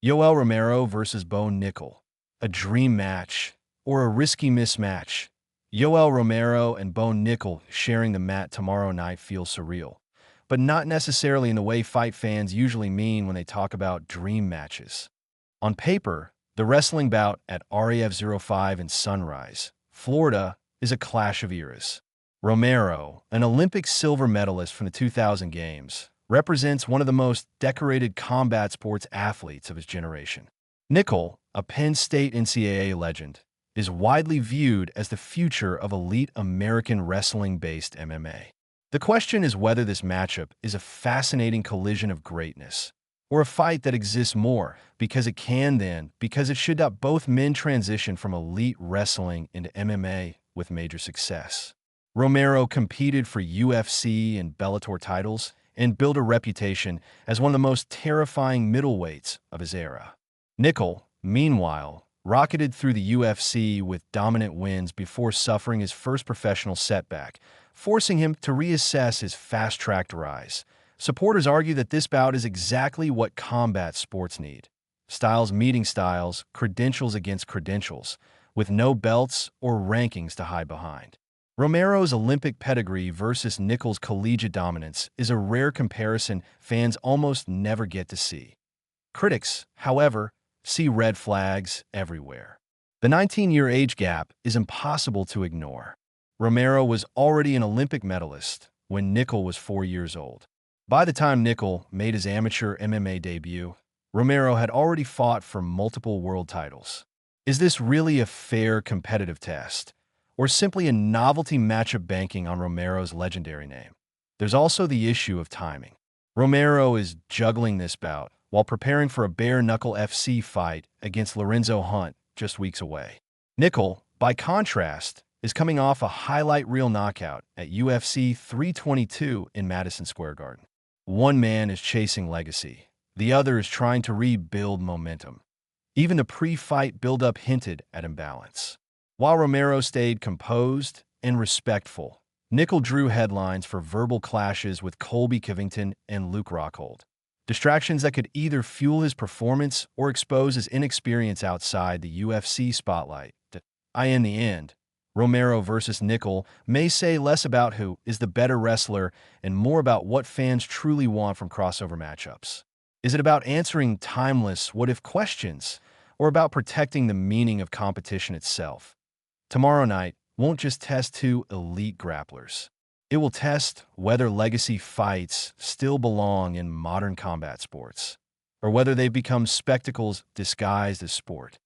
Yoel Romero versus Bo Nickal. A dream match or a risky mismatch. Yoel Romero and Bo Nickal sharing the mat tomorrow night feels surreal, but not necessarily in the way fight fans usually mean when they talk about dream matches. On paper, the wrestling bout at RAF05 in Sunrise, Florida, is a clash of eras. Romero, an Olympic silver medalist from the 2000 Games, represents one of the most decorated combat sports athletes of his generation. Nickal, a Penn State NCAA legend, is widely viewed as the future of elite American wrestling-based MMA. The question is whether this matchup is a fascinating collision of greatness, or a fight that exists more because it can then, because it should not. Both men transition from elite wrestling into MMA with major success. Romero competed for UFC and Bellator titles and built a reputation as one of the most terrifying middleweights of his era. Nickal, meanwhile, rocketed through the UFC with dominant wins before suffering his first professional setback, forcing him to reassess his fast-tracked rise. Supporters argue that this bout is exactly what combat sports need. Styles meeting styles, credentials against credentials, with no belts or rankings to hide behind. Romero's Olympic pedigree versus Nickal's collegiate dominance is a rare comparison fans almost never get to see. Critics, however, see red flags everywhere. The 19-year age gap is impossible to ignore. Romero was already an Olympic medalist when Nickal was 4 years old. By the time Nickal made his amateur MMA debut, Romero had already fought for multiple world titles. Is this really a fair competitive test, or simply a novelty matchup banking on Romero's legendary name? There's also the issue of timing. Romero is juggling this bout while preparing for a bare-knuckle FC fight against Lorenzo Hunt just weeks away. Nickal, by contrast, is coming off a highlight reel knockout at UFC 322 in Madison Square Garden. One man is chasing legacy. The other is trying to rebuild momentum. Even the pre-fight build-up hinted at imbalance. While Romero stayed composed and respectful, Nickal drew headlines for verbal clashes with Colby Covington and Luke Rockhold. Distractions that could either fuel his performance or expose his inexperience outside the UFC spotlight. In the end, Romero versus Nickal may say less about who is the better wrestler and more about what fans truly want from crossover matchups. Is it about answering timeless what-if questions, or about protecting the meaning of competition itself? Tomorrow night won't just test two elite grapplers. It will test whether legacy fights still belong in modern combat sports, or whether they've become spectacles disguised as sport.